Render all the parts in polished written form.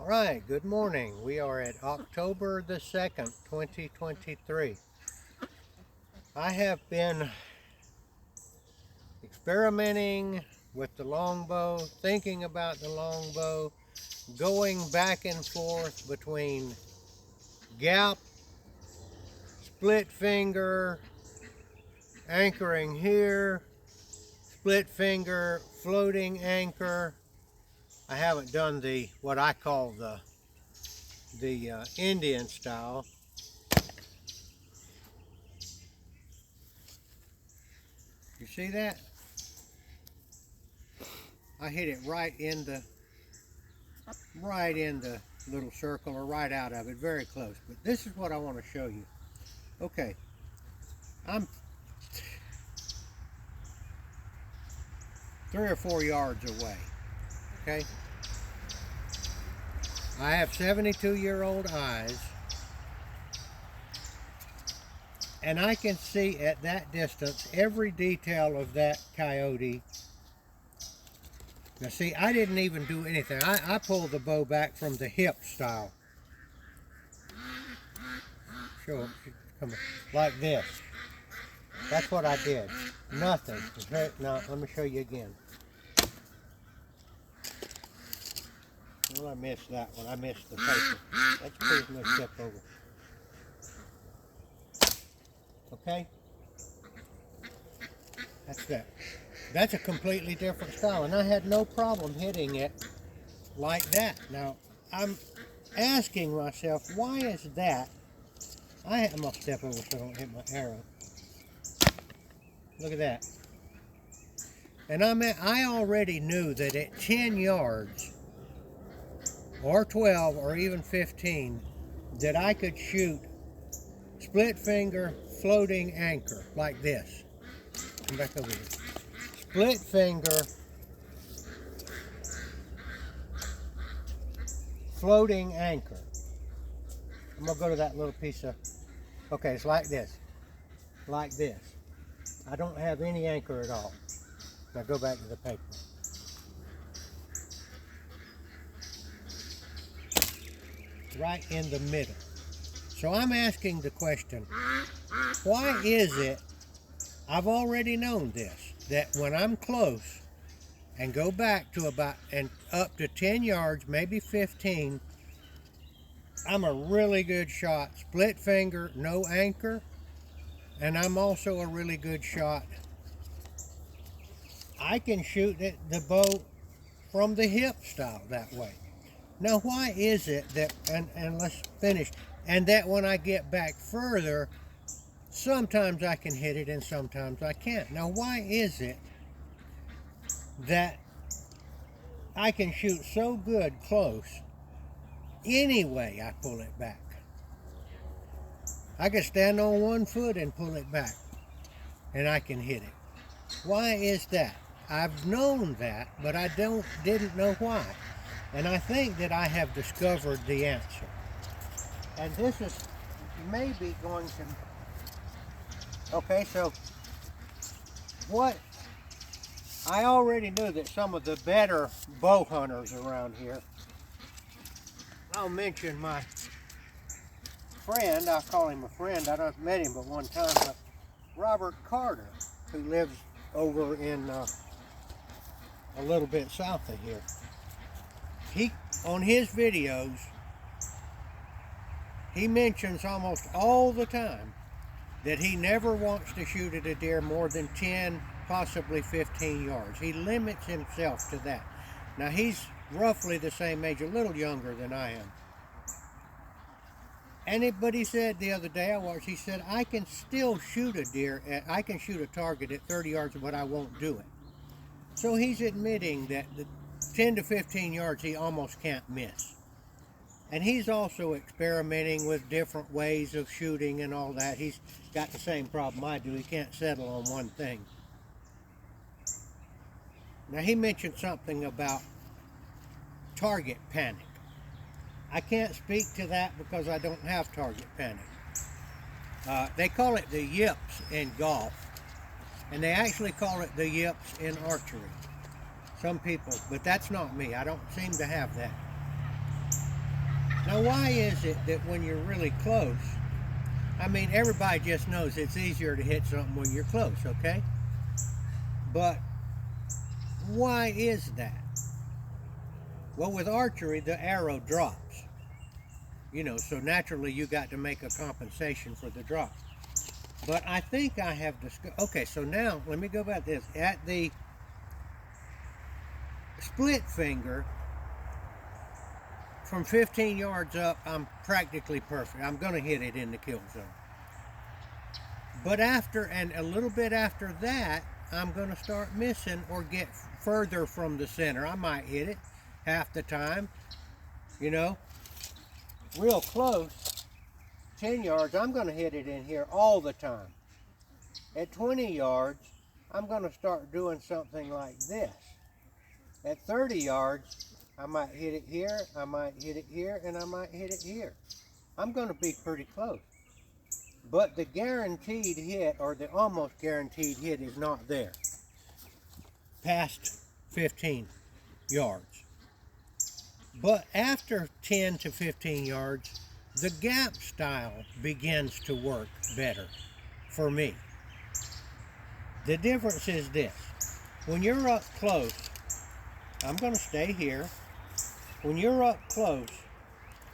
All right, good morning. We are at October the 2nd, 2023. I have been experimenting with the longbow, thinking about the longbow, going back and forth between gap, split finger, anchoring here, split finger, floating anchor. I haven't done the what I call the Indian style. You see that? I hit it right in the little circle, or right out of it, very close. But this is what I want to show you. Okay, I'm 3 or 4 yards away. Okay, I have 72-year-old eyes, and I can see at that distance every detail of that coyote. Now see, I didn't even do anything. I pulled the bow back from the hip style. Show it, come on, like this. That's what I did. Nothing. Now, let me show you again. Well, I missed that one. I missed the paper. Let's please no step over. Okay? That's that. That's a completely different style, and I had no problem hitting it like that. Now, I'm asking myself, why is that? I'm going to step over so I don't hit my arrow. Look at that. And I already knew that at 10 yards, or 12, or even 15, that I could shoot split finger, floating anchor, like this. Come back over here. Split finger, floating anchor. I'm gonna go to that little piece of, okay, it's like this. Like this. I don't have any anchor at all. Now go back to the paper. Right in the middle. So I'm asking the question, why is it, I've already known this, that when I'm close and go back to about and up to 10 yards, maybe 15, I'm a really good shot, split finger, no anchor, and I'm also a really good shot. I can shoot the bow from the hip style that way. Now, why is it that, and let's finish, and that when I get back further, sometimes I can hit it and sometimes I can't. Now, why is it that I can shoot so good close any way I pull it back? I can stand on one foot and pull it back, and I can hit it. Why is that? I've known that, but I didn't know why. And I think that I have discovered the answer. And this is maybe going to, okay, so what, I already knew that some of the better bow hunters around here, I'll mention my friend, I'll call him a friend, I don't met him but one time, but Robert Carter, who lives over in a little bit south of here. He, on his videos, he mentions almost all the time that he never wants to shoot at a deer more than 10, possibly 15 yards. He limits himself to that. Now, he's roughly the same age, a little younger than I am. But he said the other day I watched, he said, I can still shoot a deer, I can shoot a target at 30 yards, but I won't do it. So he's admitting that the 10 to 15 yards he almost can't miss. And he's also experimenting with different ways of shooting and all that. He's got the same problem I do. He can't settle on one thing. Now, he mentioned something about target panic. I can't speak to that because I don't have target panic. They call it the yips in golf, and they actually call it the yips in archery. Some people, but that's not me. I don't seem to have that. Now, why is it that when you're really close, I mean, everybody just knows it's easier to hit something when you're close, okay? But why is that? Well, with archery, the arrow drops. You know, so naturally you got to make a compensation for the drop. But I think I have discovered, okay, so now let me go back to this. At the split finger, from 15 yards up, I'm practically perfect. I'm going to hit it in the kill zone. But after, and a little bit after that, I'm going to start missing or get further from the center. I might hit it half the time, you know, real close. 10 yards, I'm going to hit it in here all the time. At 20 yards, I'm going to start doing something like this. At 30 yards, I might hit it here, I might hit it here, and I might hit it here. I'm going to be pretty close. But the guaranteed hit, or the almost guaranteed hit, is not there past 15 yards. But after 10 to 15 yards, the gap style begins to work better for me. The difference is this. When you're up close, I'm going to stay here. When you're up close,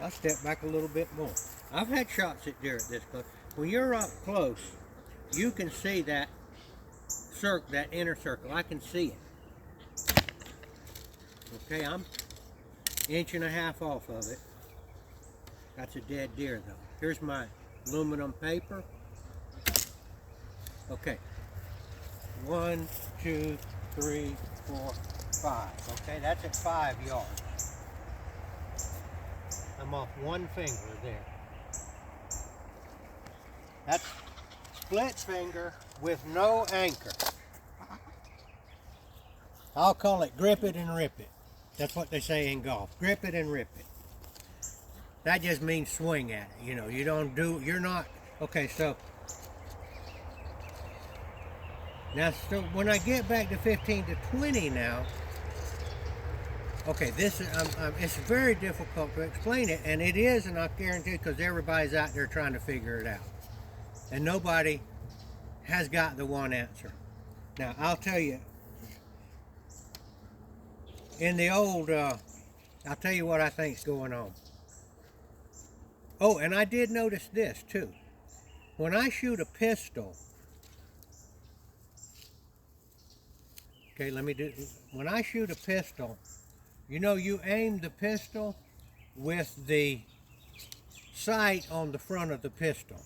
I'll step back a little bit more. I've had shots at deer at this close. When you're up close, you can see that circle, that inner circle. I can see it. Okay, I'm 1.5 inches off of it. That's a dead deer though. Here's my aluminum paper. Okay. 1, 2, 3, 4, 5. Okay, that's at 5 yards. I'm off one finger there. That's split finger with no anchor. I'll call it grip it and rip it. That's what they say in golf. Grip it and rip it. That just means swing at it. You know, you don't do, you're not, okay, so. Now, so when I get back to 15 to 20 now, okay, this is, it's very difficult to explain it, and it is, and I guarantee it, because everybody's out there trying to figure it out. And nobody has got the one answer. Now, I'll tell you, in the old, I'll tell you what I think's going on. Oh, and I did notice this too. When I shoot a pistol, okay, when I shoot a pistol, you know, you aim the pistol with the sight on the front of the pistol.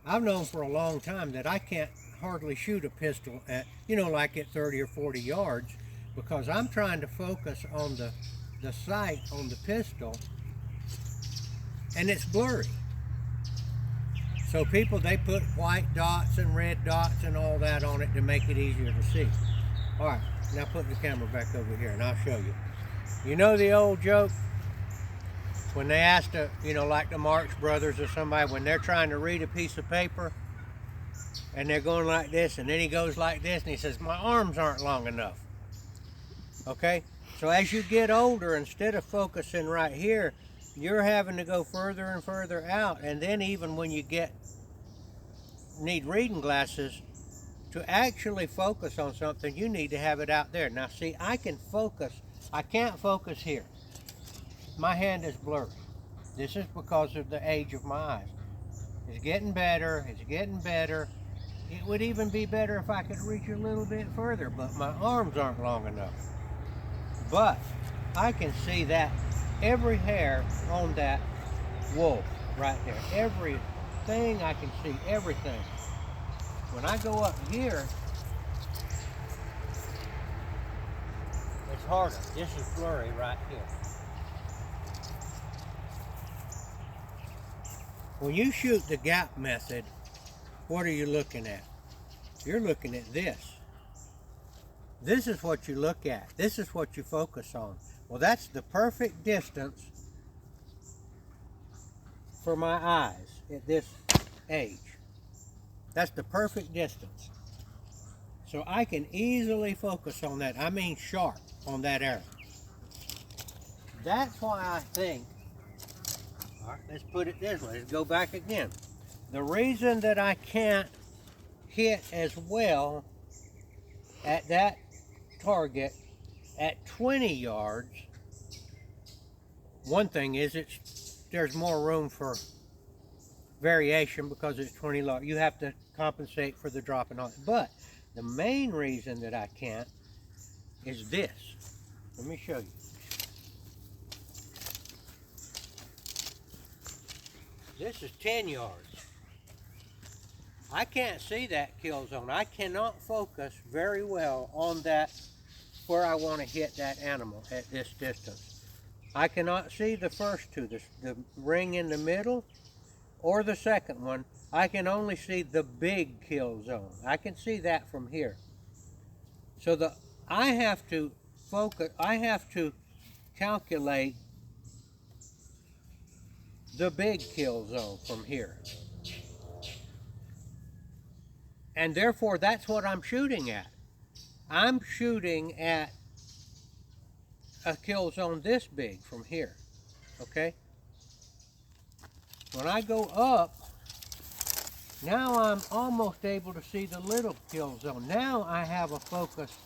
I've known for a long time that I can't hardly shoot a pistol at, you know, like at 30 or 40 yards, because I'm trying to focus on the sight on the pistol, and it's blurry. So people, they put white dots and red dots and all that on it to make it easier to see. All right, now put the camera back over here and I'll show you. You know the old joke? When they ask, you know, like the Marx Brothers or somebody, when they're trying to read a piece of paper and they're going like this, and then he goes like this and he says, my arms aren't long enough. Okay? So as you get older, instead of focusing right here, you're having to go further and further out. And then even when you need reading glasses, to actually focus on something, you need to have it out there. Now see, I can focus. I can't focus here. My hand is blurry. This is because of the age of my eyes. It's getting better. It's getting better. It would even be better if I could reach a little bit further, but my arms aren't long enough. But I can see that every hair on that wolf right there. Everything I can see, everything. When I go up here, it's harder. This is blurry right here. When you shoot the gap method, what are you looking at? You're looking at this. This is what you look at. This is what you focus on. Well, that's the perfect distance for my eyes at this age. That's the perfect distance. So I can easily focus on that. I mean sharp on that arrow. That's why I think, all right, let's put it this way, let's go back again. The reason that I can't hit as well at that target at 20 yards, one thing is there's more room for variation because it's 20 yards. You have to compensate for the drop and all that. But the main reason that I can't is this. Let me show you. This is 10 yards. I can't see that kill zone. I cannot focus very well on that where I want to hit that animal at this distance. I cannot see the first two, the ring in the middle or the second one. I can only see the big kill zone. I can see that from here. So I have to focus, I have to calculate the big kill zone from here. And therefore, that's what I'm shooting at. I'm shooting at a kill zone this big from here, okay? When I go up, now I'm almost able to see the little kill zone. Now I have a focus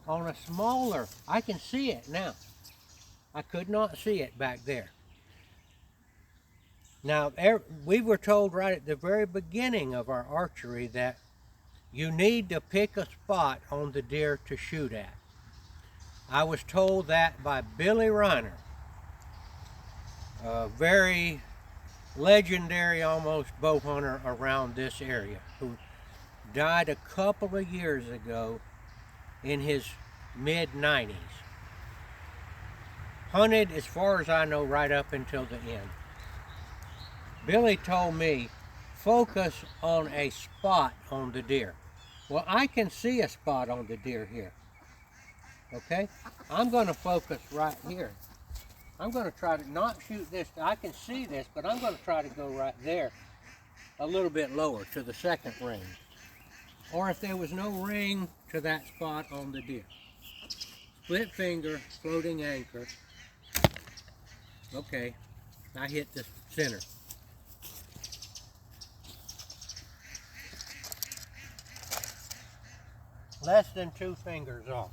on a smaller, I can see it now. I could not see it back there. Now, we were told right at the very beginning of our archery that you need to pick a spot on the deer to shoot at. I was told that by Billy Reiner, a very legendary almost bow hunter around this area, who died a couple of years ago in his mid-90s. Hunted, as far as I know, right up until the end. Billy told me, focus on a spot on the deer. Well, I can see a spot on the deer here. Okay? I'm going to focus right here. I'm going to try to not shoot this. I can see this, but I'm going to try to go right there a little bit lower to the second ring. Or if there was no ring, to that spot on the deer. Split finger, floating anchor. Okay, I hit the center. Less than 2 fingers off.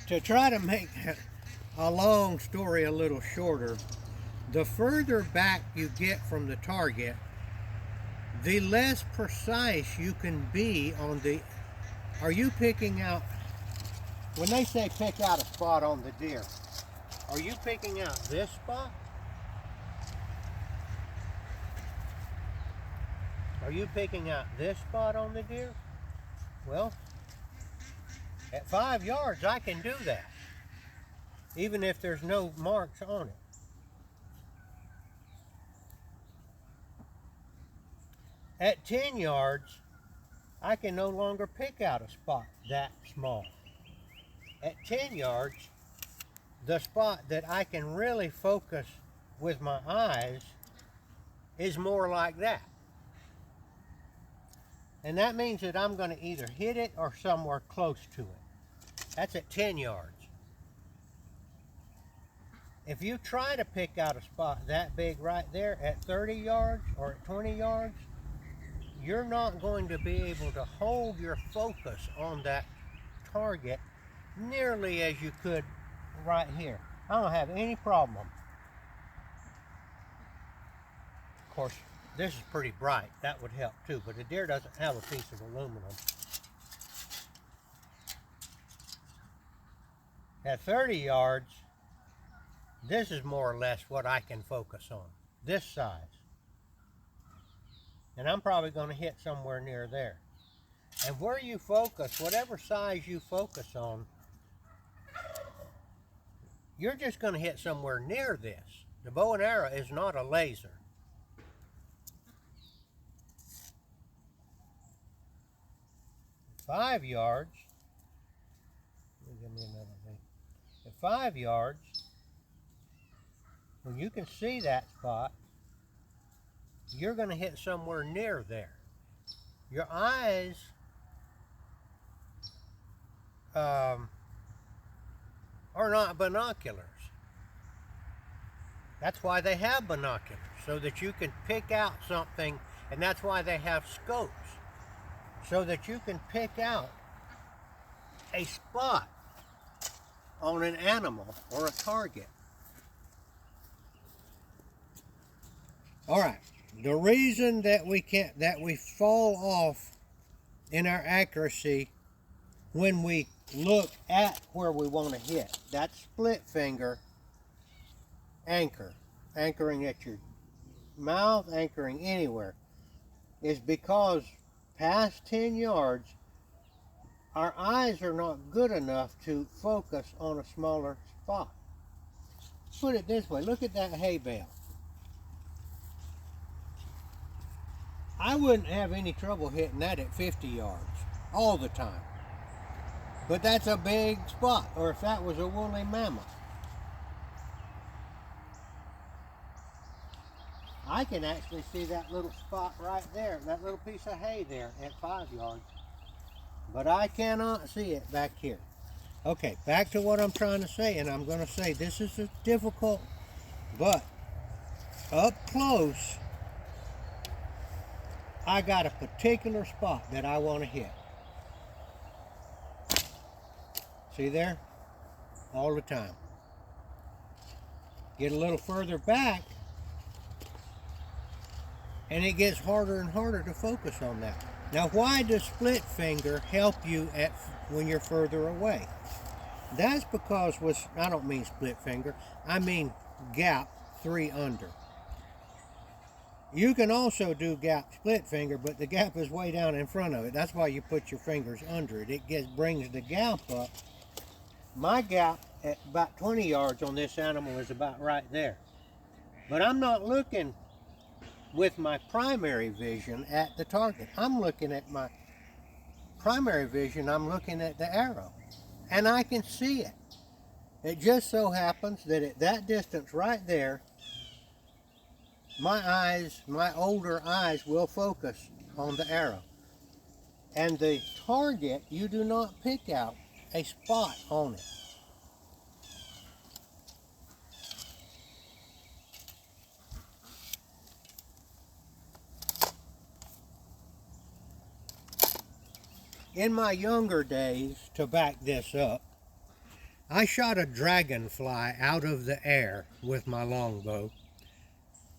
To try to make a long story a little shorter, the further back you get from the target, the less precise you can be on the... Are you picking out... When they say pick out a spot on the deer, are you picking out this spot? Are you picking out this spot on the deer? Well, at 5 yards I can do that, even if there's no marks on it. At 10 yards, I can no longer pick out a spot that small. At 10 yards, the spot that I can really focus with my eyes is more like that. And that means that I'm going to either hit it or somewhere close to it. That's at 10 yards. If you try to pick out a spot that big right there at 30 yards or at 20 yards, you're not going to be able to hold your focus on that target nearly as you could right here. I don't have any problem. Of course, this is pretty bright. That would help too, but the deer doesn't have a piece of aluminum. At 30 yards, this is more or less what I can focus on, this size. And I'm probably going to hit somewhere near there. And where you focus, whatever size you focus on, you're just going to hit somewhere near this. The bow and arrow is not a laser. At 5 yards, give me another thing. At 5 yards, when you can see that spot, you're going to hit somewhere near there. Your eyes are not binoculars. That's why they have binoculars, so that you can pick out something, and that's why they have scopes, so that you can pick out a spot on an animal or a target. All right, the reason that we fall off in our accuracy when we look at where we want to hit, that split finger anchoring at your mouth, anchoring anywhere, is because past 10 yards, our eyes are not good enough to focus on a smaller spot. Put it this way, look at that hay bale. I wouldn't have any trouble hitting that at 50 yards all the time. But that's a big spot, or if that was a woolly mammoth. I can actually see that little spot right there, that little piece of hay there at 5 yards. But I cannot see it back here. Okay, back to what I'm trying to say, and I'm going to say this is difficult, but up close, I got a particular spot that I want to hit. See there? All the time. Get a little further back, and it gets harder and harder to focus on that. Now, why does split finger help you when you're further away? That's because I don't mean split finger, I mean gap 3 under. You can also do gap split finger, but the gap is way down in front of it. That's why you put your fingers under it. It brings the gap up. My gap at about 20 yards on this animal is about right there. But I'm not looking with my primary vision at the target. I'm looking at my primary vision, I'm looking at the arrow. And I can see it. It just so happens that at that distance right there, my older eyes will focus on the arrow. And the target, you do not pick out a spot on it. In my younger days, to back this up, I shot a dragonfly out of the air with my longbow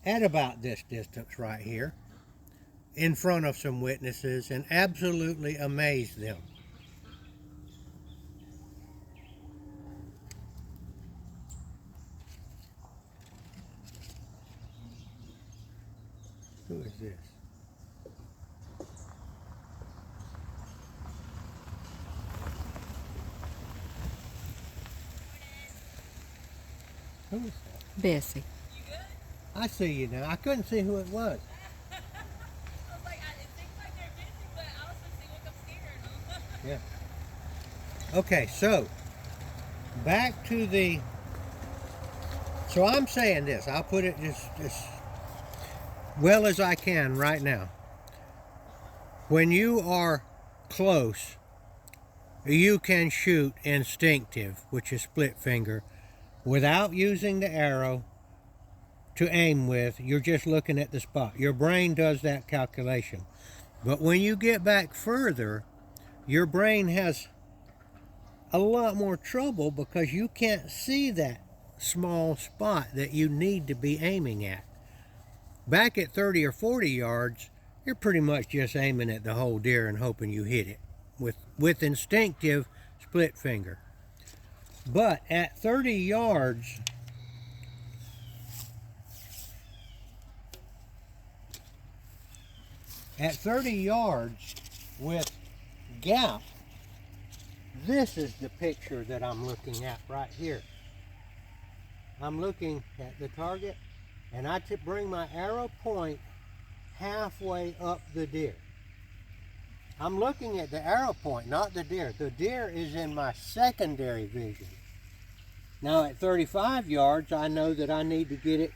at about this distance right here, in front of some witnesses, and absolutely amazed them. Who is this? Who is that? Bessie. You good? I see you now. I couldn't see who it was. I was like, it seems like they're busy, but I was just see what I'm scared. Yeah. Okay, so back to the. So I'm saying this. I'll put it as well as I can right now. When you are close, you can shoot instinctive, which is split finger, without using the arrow to aim with. You're just looking at the spot. Your brain does that calculation. But when you get back further, your brain has a lot more trouble because you can't see that small spot that you need to be aiming at. Back at 30 or 40 yards, you're pretty much just aiming at the whole deer and hoping you hit it with instinctive split finger. But at 30 yards, with gap, this is the picture that I'm looking at right here. I'm looking at the target, and I bring my arrow point halfway up the deer. I'm looking at the arrow point, not the deer. The deer is in my secondary vision. Now at 35 yards, I know that I need to get it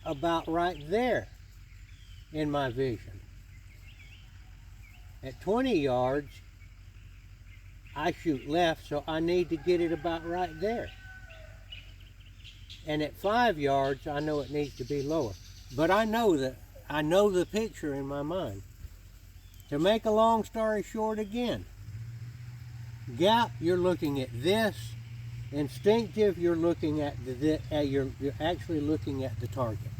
about right there in my vision. At 20 yards, I shoot left, so I need to get it about right there. And at 5 yards, I know it needs to be lower. But I know the picture in my mind. To make a long story short again, gap, you're looking at this. Instinctive, you're looking at you're actually looking at the target.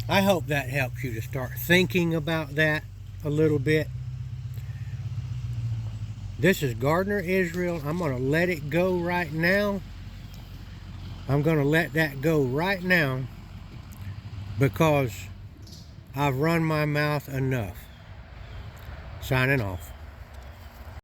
I hope that helps you to start thinking about that a little bit. This is Gardner Israel. I'm going to let it go right now. I'm going to let that go right now because I've run my mouth enough. Signing off.